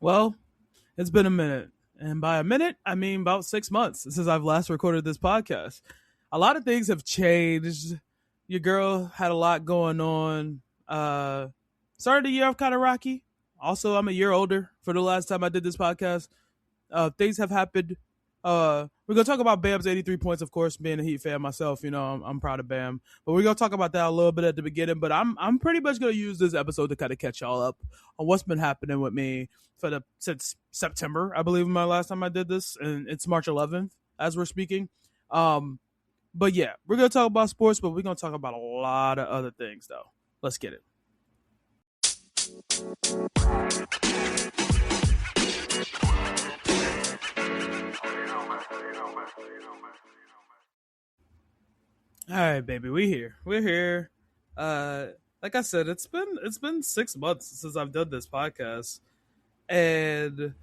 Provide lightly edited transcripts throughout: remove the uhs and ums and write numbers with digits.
Well, it's been a minute. And by a minute, I mean about 6 months since I've last recorded this podcast. A lot of things have changed. Your girl had a lot going on. Started the year off kind of rocky. Also, I'm a year older for the last time I did this podcast. Things have happened. We're gonna talk about Bam's 83 points, of course. Being a Heat fan myself, I'm proud of Bam. But we're gonna talk about that a little bit at the beginning. But I'm pretty much gonna use this episode to kind of catch y'all up on what's been happening with me since September, I believe, my last time I did this, and it's March 11th as we're speaking. Um, but yeah, we're gonna talk about sports, but we're gonna talk about a lot of other things though. Let's get it. All right, baby, We're here. Uh, like I said, it's been 6 months since I've done this podcast, and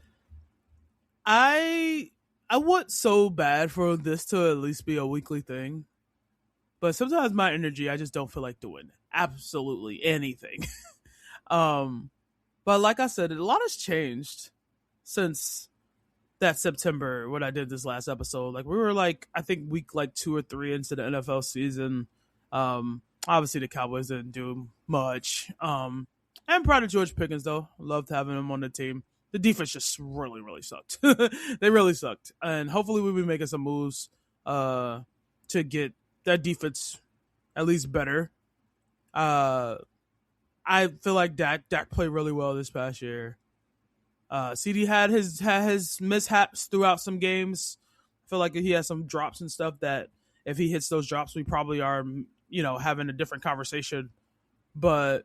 I I want so bad for this to at least be a weekly thing, but sometimes my energy, I just don't feel like doing absolutely anything. um, but like I said, a lot has changed since that September when I did this last episode. Like we were like I think week like 2 or 3 into the NFL season. Obviously the Cowboys didn't do much. I'm proud of George Pickens though. Loved having him on the team. The defense just really, really sucked. They really sucked, and hopefully we'll be making some moves uh, to get that defense at least better. Uh, I feel like Dak played really well this past year. CD had his mishaps throughout some games. I feel like he has some drops and stuff that if he hits those drops, we probably are having a different conversation. But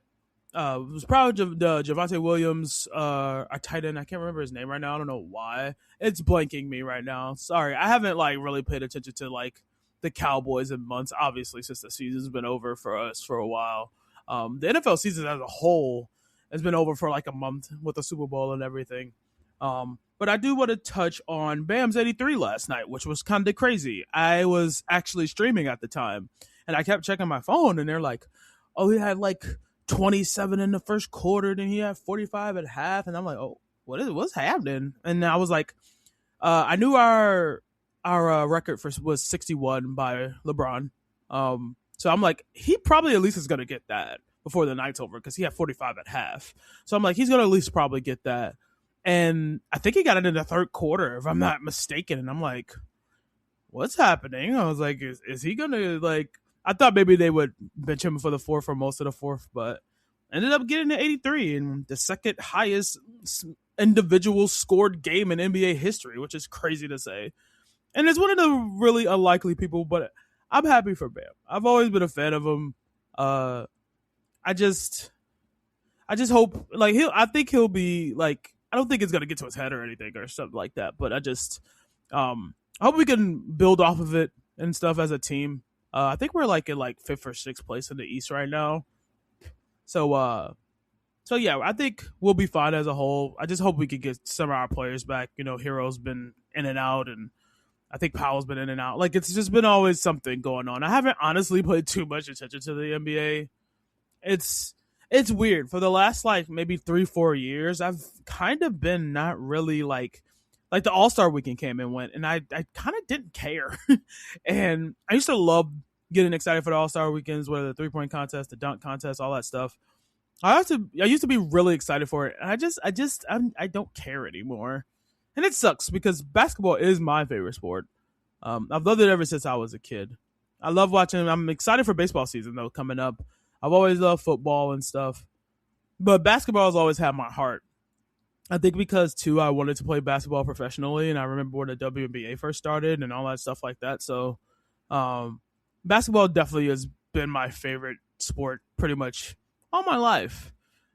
was proud of the Javante Williams, a tight end. I can't remember his name right now. I don't know why it's blanking me right now. Sorry, I haven't like really paid attention to like the Cowboys in months. Obviously, since the season's been over for us for a while. The NFL season as a whole has been over for like a month with the Super Bowl and everything. But I do want to touch on Bam's 83 last night, which was kind of crazy. I was actually streaming at the time, and I kept checking my phone, and they're like, "Oh, he had like 27 in the first quarter, then he had 45 at half," and I'm like, "Oh, what's happening?" And I was like, I knew our record for was 61 by LeBron. So I'm like, he probably at least is gonna get that before the night's over because he had 45 at half. So I'm like, he's gonna at least probably get that. And I think he got it in the third quarter, if I'm not mistaken. And I'm like, what's happening? I was like, is he gonna like? I thought maybe they would bench him for the fourth for most of the fourth, but ended up getting to 83 and the second highest individual scored game in NBA history, which is crazy to say. And it's one of the really unlikely people, but I'm happy for Bam. I've always been a fan of him. Uh, I just, I just hope like I think he'll be like. I don't think it's gonna get to his head or anything or something like that. But I hope we can build off of it and stuff as a team. I think we're like in like fifth or sixth place in the East right now. So so yeah, I think we'll be fine as a whole. I just hope we could get some of our players back. Hero's been in and out, and I think Powell's been in and out. Like it's just been always something going on. I haven't honestly paid too much attention to the NBA. It's it's weird. For the last like maybe 3-4 years, I've kind of been not really like the All-Star weekend came and went, and I kind of didn't care. And I used to love getting excited for the All-Star weekends, whether the three-point contest, the dunk contest, all that stuff. I used to be really excited for it. And I don't care anymore. And it sucks because basketball is my favorite sport. I've loved it ever since I was a kid. I love watching. I'm excited for baseball season though coming up. I've always loved football and stuff, but basketball has always had my heart. I think because too I wanted to play basketball professionally, and I remember when the WNBA first started and all that stuff like that. So, um, basketball definitely has been my favorite sport pretty much all my life.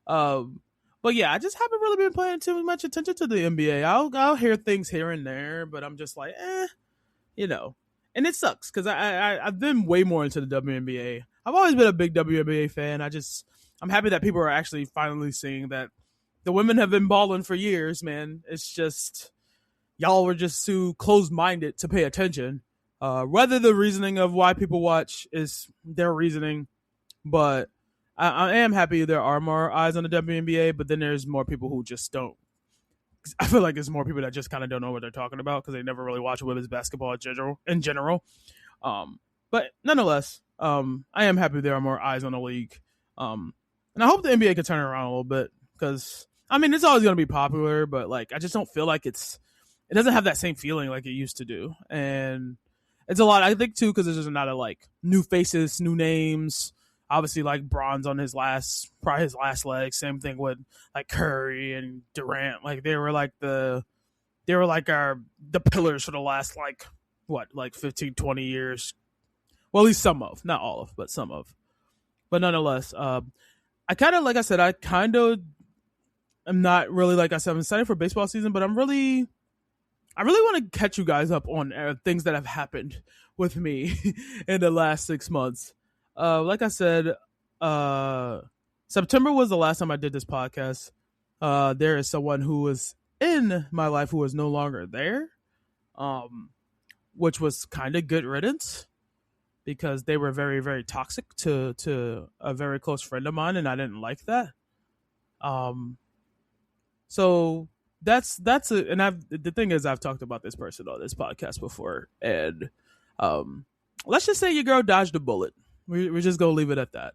Um, but yeah, I just haven't really been paying too much attention to the NBA. I'll hear things here and there, but I'm just like, you know. And it sucks because I've been way more into the WNBA. I've always been a big WNBA fan. I'm happy that people are actually finally seeing that the women have been balling for years, man. It's just y'all were just too closed minded to pay attention. Whether the reasoning of why people watch is their reasoning, but I am happy there are more eyes on the WNBA. But then there's more people who just don't I feel like it's more people that just kind of don't know what they're talking about because they never really watch women's basketball in general. But nonetheless, I am happy there are more eyes on the league. And I hope the NBA can turn it around a little bit because I mean it's always going to be popular, but like I just don't feel like it doesn't have that same feeling like it used to do, and it's a lot. I think too because there's just not a like new faces, new names. Obviously, like Bron's on probably his last leg. Same thing with like Curry and Durant. Like they were like the pillars for the last like 15, 20 years. Well, at least some of, not all of, but some of. But nonetheless, I kind of, like I said, I kind of am not really, like I said, I'm excited for baseball season, but I really want to catch you guys up on things that have happened with me in the last 6 months. Like I said, September was the last time I did this podcast. There is someone who was in my life who is no longer there, which was kind of good riddance because they were very, very toxic to a very close friend of mine, and I didn't like that. So that's it. And the thing is, I've talked about this person on this podcast before, and let's just say your girl dodged a bullet. We're just gonna leave it at that.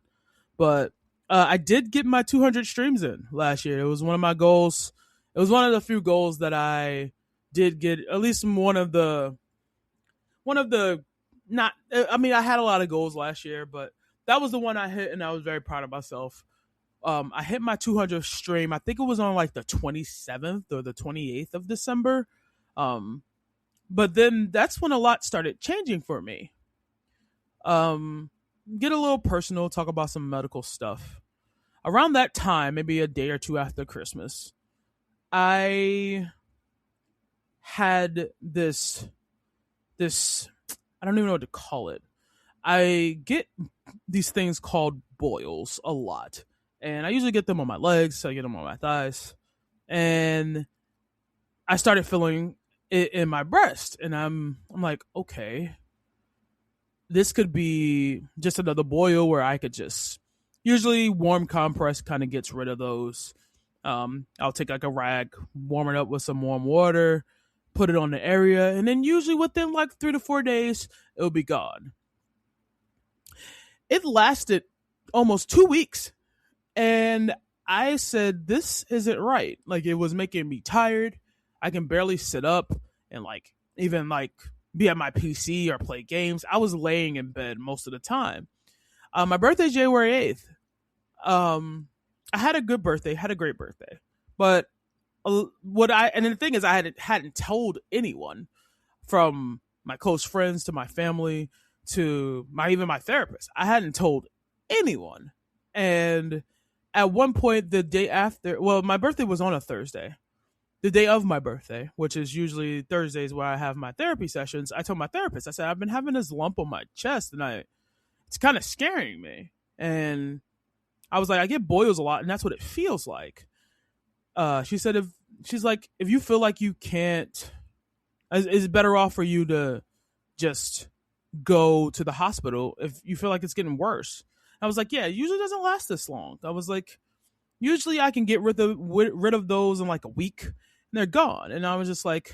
But I did get my 200 streams in last year. It was one of my goals. It was one of the few goals that I did get. At least one of the not. I mean, I had a lot of goals last year, but that was the one I hit, and I was very proud of myself. I hit my 200th stream. I think it was on like the 27th or the 28th of December. But then that's when a lot started changing for me. Get a little personal, talk about some medical stuff. Around that time, maybe a day or two after Christmas, I had this I don't even know what to call it. I get these things called boils a lot. And I usually get them on my legs, I get them on my thighs. And I started feeling it in my breast. And I'm like, okay, this could be just another boil where I could just usually warm compress kind of gets rid of those. I'll take like a rag, warm it up with some warm water, put it on the area, and then usually within like 3 to 4 days, it'll be gone. It lasted almost 2 weeks. And I said, this isn't right. Like, it was making me tired. I can barely sit up and like even like be at my PC or play games. I was laying in bed most of the time. My birthday's January 8th. I had a good birthday, had a great birthday. But and the thing is, I hadn't told anyone, from my close friends to my family to even my therapist. I hadn't told anyone. And at one point, the day after, well, my birthday was on a Thursday. The day of my birthday, which is usually Thursdays where I have my therapy sessions, I told my therapist, I said, I've been having this lump on my chest and it's kind of scaring me. And I was like, I get boils a lot and that's what it feels like. She said, if you feel like you can't, it's better off for you to just go to the hospital if you feel like it's getting worse. I was like, yeah, it usually doesn't last this long. I was like, usually I can get rid of those in like a week and they're gone. And I was just like,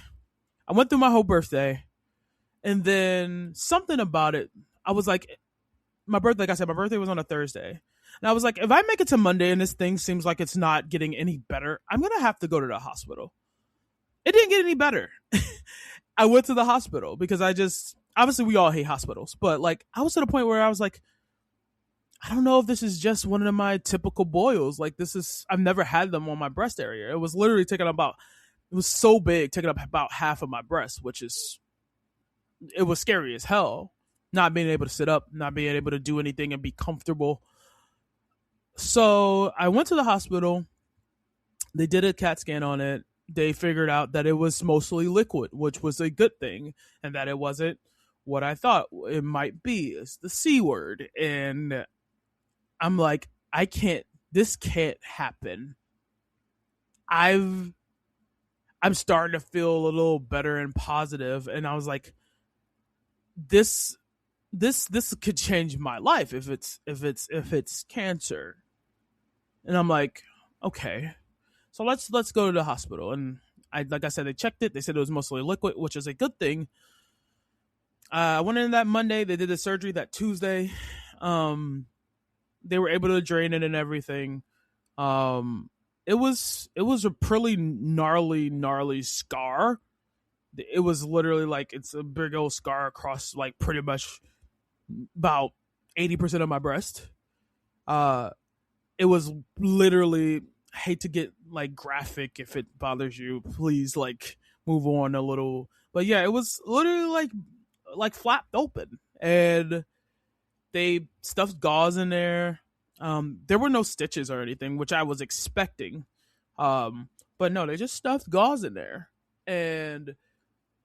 I went through my whole birthday and then something about it, I was like, my birthday, like I said, my birthday was on a Thursday. And I was like, if I make it to Monday and this thing seems like it's not getting any better, I'm going to have to go to the hospital. It didn't get any better. I went to the hospital because obviously we all hate hospitals, but like I was to the point where I was like, I don't know if this is just one of my typical boils. Like I've never had them on my breast area. It was literally it was so big, taking up about half of my breast, it was scary as hell. Not being able to sit up, not being able to do anything and be comfortable. So I went to the hospital. They did a CAT scan on it. They figured out that it was mostly liquid, which was a good thing, and that it wasn't what I thought it might be. It's the C word. And I'm like, this can't happen. I'm starting to feel a little better and positive, and I was like, this could change my life if it's cancer. And I'm like, okay. So let's go to the hospital. And I like I said, they checked it. They said it was mostly liquid, which is a good thing. I went in that Monday. They did the surgery that Tuesday. Um, they were able to drain it and everything. Um, it was a pretty gnarly scar. It was literally like it's a big old scar across like pretty much about 80% of my breast. Uh, it was literally, I hate to get like graphic. If it bothers you, please like move on a little. But yeah, it was literally like flapped open, and they stuffed gauze in there. There were no stitches or anything, which I was expecting. Um, but no, they just stuffed gauze in there, and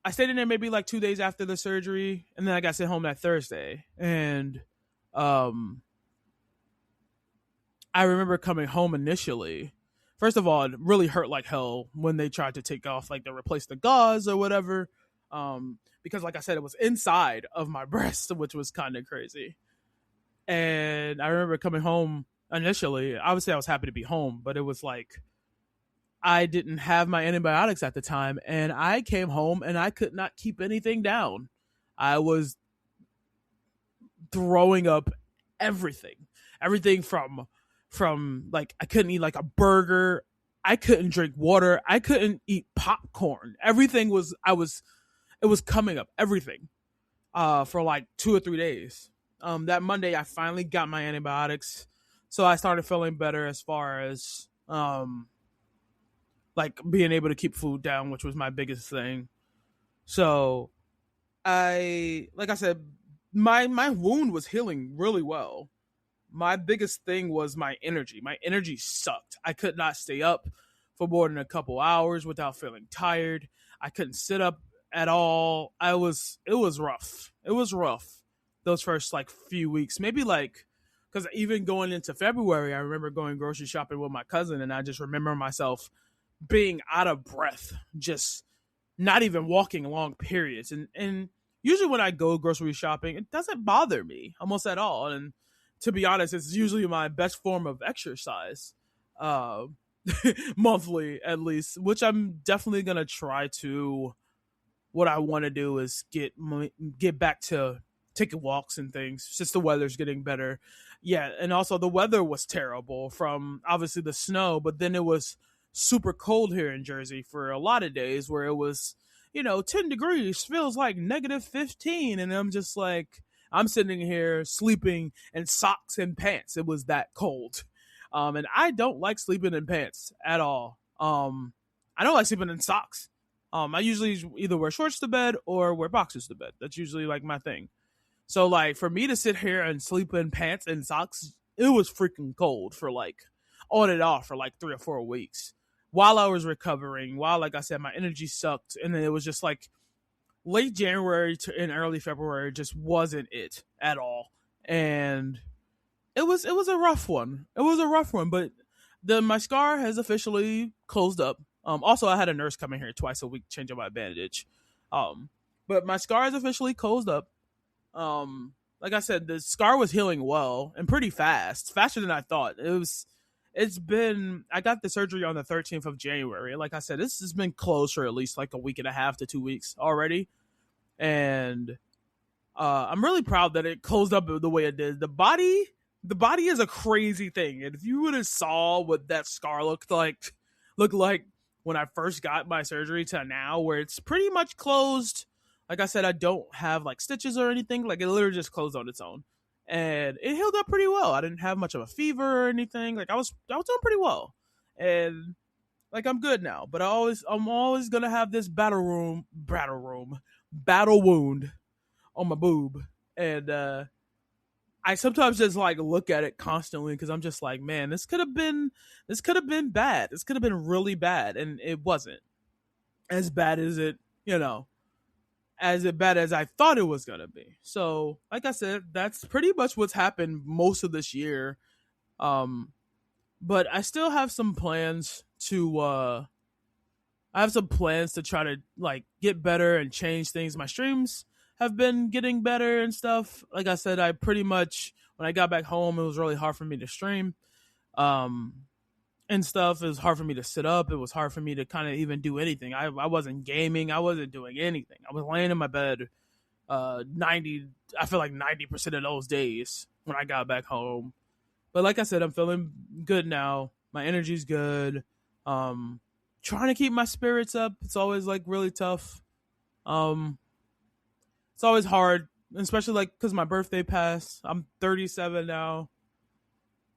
I stayed in there maybe like 2 days after the surgery, and then I got sent home that Thursday. And um, I remember coming home initially. First of all, it really hurt like hell when they tried to take off, like, to replace the gauze or whatever. Because, like I said, it was inside of my breast, which was kind of crazy. And I remember coming home initially. Obviously, I was happy to be home, but it was like I didn't have my antibiotics at the time, and I came home and I could not keep anything down. I was throwing up everything, everything from like I couldn't eat like a burger, I couldn't drink water, I couldn't eat popcorn. Everything was it was coming up everything for like 2 or 3 days. That Monday I finally got my antibiotics, so I started feeling better as far as like being able to keep food down, which was my biggest thing. So like I said, my wound was healing really well. My biggest thing was my energy. My energy sucked. I could not stay up for more than a couple hours without feeling tired. I couldn't sit up at all. It was rough. It was rough those first like few weeks. Maybe like, because even going into February, I remember going grocery shopping with my cousin, and I just remember myself being out of breath, just not even walking long periods. And usually when I go grocery shopping, it doesn't bother me almost at all. And to be honest, it's usually my best form of exercise, uh, monthly at least, which I'm definitely gonna try to. What I want to do is get back to taking walks and things since the weather's getting better. Yeah, and also the weather was terrible from obviously the snow, but then it was super cold here in Jersey for a lot of days where it was, 10 degrees feels like negative 15, and I'm just like, I'm sitting here sleeping in socks and pants. It was that cold. And I don't like sleeping in pants at all. I don't like sleeping in socks. I usually either wear shorts to bed or wear boxers to bed. That's usually like my thing. So like for me to sit here and sleep in pants and socks, it was freaking cold for like on and off for like 3 or 4 weeks while I was recovering. While, like I said, my energy sucked, and then it was just like late January to in early February just wasn't it at all, and it was a rough one. It was a rough one, but my scar has officially closed up. Also, I had a nurse coming here twice a week changing my bandage. But my scar is officially closed up. Like I said, the scar was healing well and pretty fast, faster than I thought. It's been. I got the surgery on the 13th of January. Like I said, this has been closed for at least like a week and a half to 2 weeks already, and I'm really proud that it closed up the way it did. The body is a crazy thing, and if you would have saw what that scar looked like when I first got my surgery to now, where it's pretty much closed. Like I said, I don't have like stitches or anything. Like it literally just closed on its own, and it healed up pretty well. I didn't have much of a fever or anything. Like I was doing pretty well, and like I'm good now. But I'm always gonna have this battle wound on my boob, and I sometimes just like look at it constantly because I'm just like, man, this could have been bad. This could have been really bad, and it wasn't as bad as as bad as I thought it was gonna be. So, like I said, that's pretty much what's happened most of this year. But I still have some plans to. I have some plans to try to like get better and change things. My streams have been getting better and stuff. Like I said, I pretty much when I got back home, it was really hard for me to stream. And and stuff. It was hard for me to sit up. It was hard for me to kind of even do anything. I wasn't gaming. I wasn't doing anything. I was laying in my bed 90, I feel like 90% of those days when I got back home. But like I said, I'm feeling good now. My energy's good. Trying to keep my spirits up. It's always like really tough. Um, it's always hard, especially like because my birthday passed. I'm 37 now.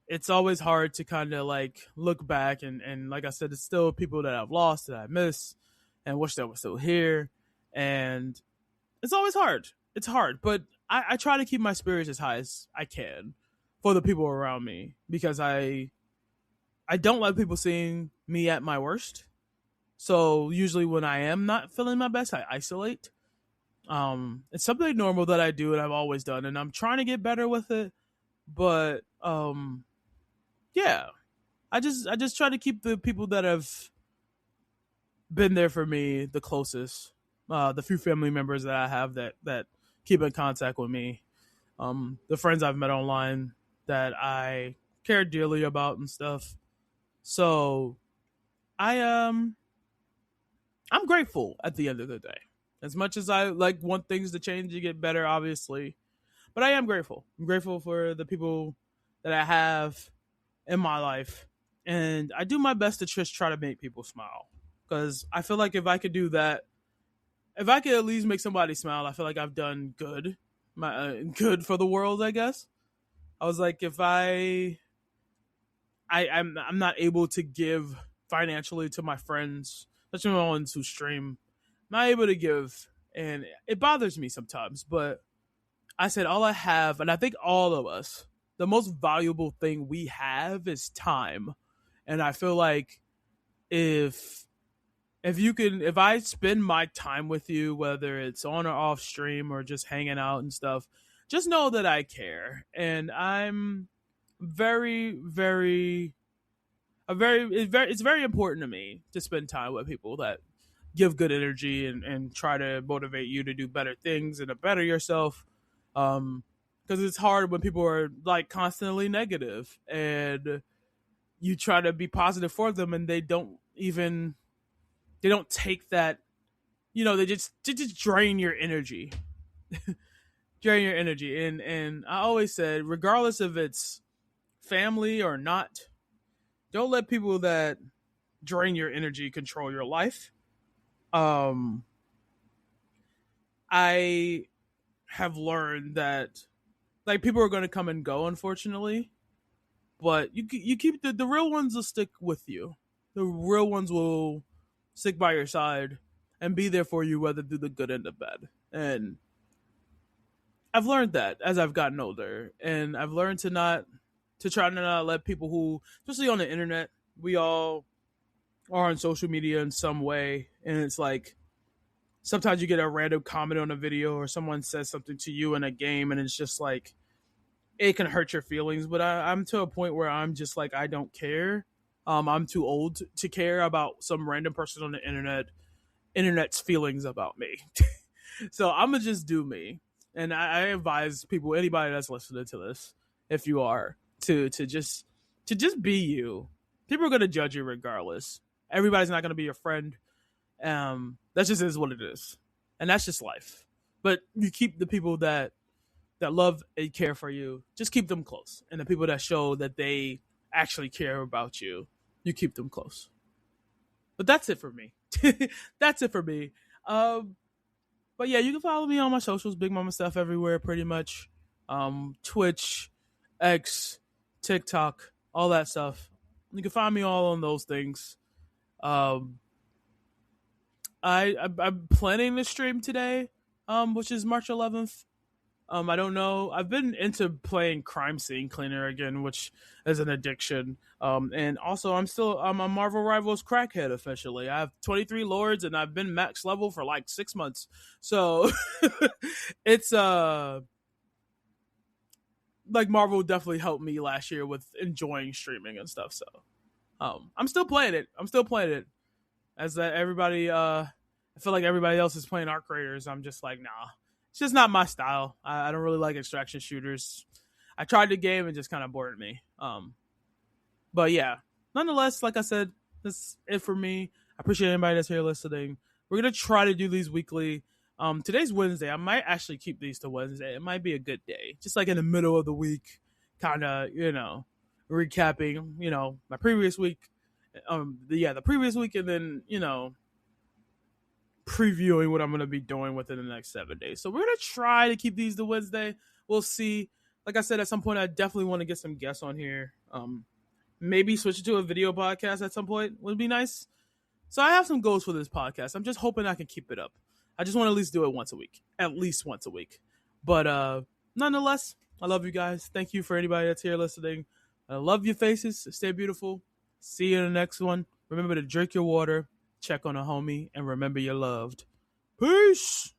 It's always hard to kind of like look back and like I said, it's still people that I've lost that I miss and wish that were still here. And it's always hard. It's hard, but I try to keep my spirits as high as I can for the people around me because I don't like people seeing me at my worst. So usually when I am not feeling my best, I isolate. It's something normal that I do and I've always done, and I'm trying to get better with it. But yeah, I just try to keep the people that have been there for me the closest. The few family members that I have that keep in contact with me. The friends I've met online that I care dearly about and stuff. So I I'm grateful at the end of the day. As much as I like want things to change to get better, obviously, but I am grateful. I'm grateful for the people that I have in my life, and I do my best to just try to make people smile because I feel like if I could do that, if I could at least make somebody smile, I feel like I've done good, good for the world. I guess I was like, if I'm not able to give financially to my friends, especially the ones who stream, I'm not able to give, and it bothers me sometimes. But I said all I have, and I think all of us, the most valuable thing we have is time, and I feel like if if I spend my time with you, whether it's on or off stream or just hanging out and stuff, just know that I care, and I'm very, very it's very important to me to spend time with people that give good energy and try to motivate you to do better things and to better yourself. Because it's hard when people are like constantly negative and you try to be positive for them and they don't take that, they just drain your energy. Drain your energy. And I always said, regardless if it's family or not, don't let people that drain your energy control your life. um I have learned that like people are going to come and go, unfortunately, but you keep the real ones will stick with you. The real ones will stick by your side and be there for you, whether through the good and the bad. And I've learned that as I've gotten older, and I've learned to try to not let people who, especially on the internet, we all are on social media in some way, and it's like sometimes you get a random comment on a video or someone says something to you in a game, and it's just like it can hurt your feelings. But I'm to a point where I'm just like I don't care. I'm too old to care about some random person on the internet's feelings about me. So I'm gonna just do me, and I advise people, anybody that's listening to this, if you are, to just be you. People are gonna judge you regardless. Everybody's not gonna be your friend. That just is what it is, and that's just life. But you keep the people that love and care for you, just keep them close, and the people that show that they actually care about you, you keep them close. But that's it for me. That's it for me. Um, but yeah, you can follow me on my socials, Big Mama Stuff everywhere, pretty much. Twitch, X, TikTok, all that stuff. You can find me all on those things. Um, I'm planning to stream today, which is March 11th. I don't know. I've been into playing Crime Scene Cleaner again, which is an addiction. And also I'm a Marvel Rivals crackhead officially. I have 23 lords and I've been max level for like 6 months. So it's like Marvel definitely helped me last year with enjoying streaming and stuff. So I'm still playing it. As that everybody I feel like everybody else is playing Arc Raiders. I'm just like, nah. It's just not my style. I don't really like extraction shooters. I tried the game and just kind of bored me. But yeah. nonetheless, like I said, that's it for me. I appreciate anybody that's here listening. We're gonna try to do these weekly. Today's Wednesday. I might actually keep these to Wednesday. It might be a good day, just like in the middle of the week, kind of, recapping, my previous week. The previous week, and then previewing what I'm gonna be doing within the next 7 days. So we're gonna try to keep these to Wednesday. We'll see. Like I said, at some point, I definitely want to get some guests on here. Maybe switch it to a video podcast at some point would be nice. So I have some goals for this podcast. I'm just hoping I can keep it up. I just want to at least do it once a week. At least once a week. But nonetheless, I love you guys. Thank you for anybody that's here listening. I love your faces. Stay beautiful. See you in the next one. Remember to drink your water, check on a homie, and remember you're loved. Peace.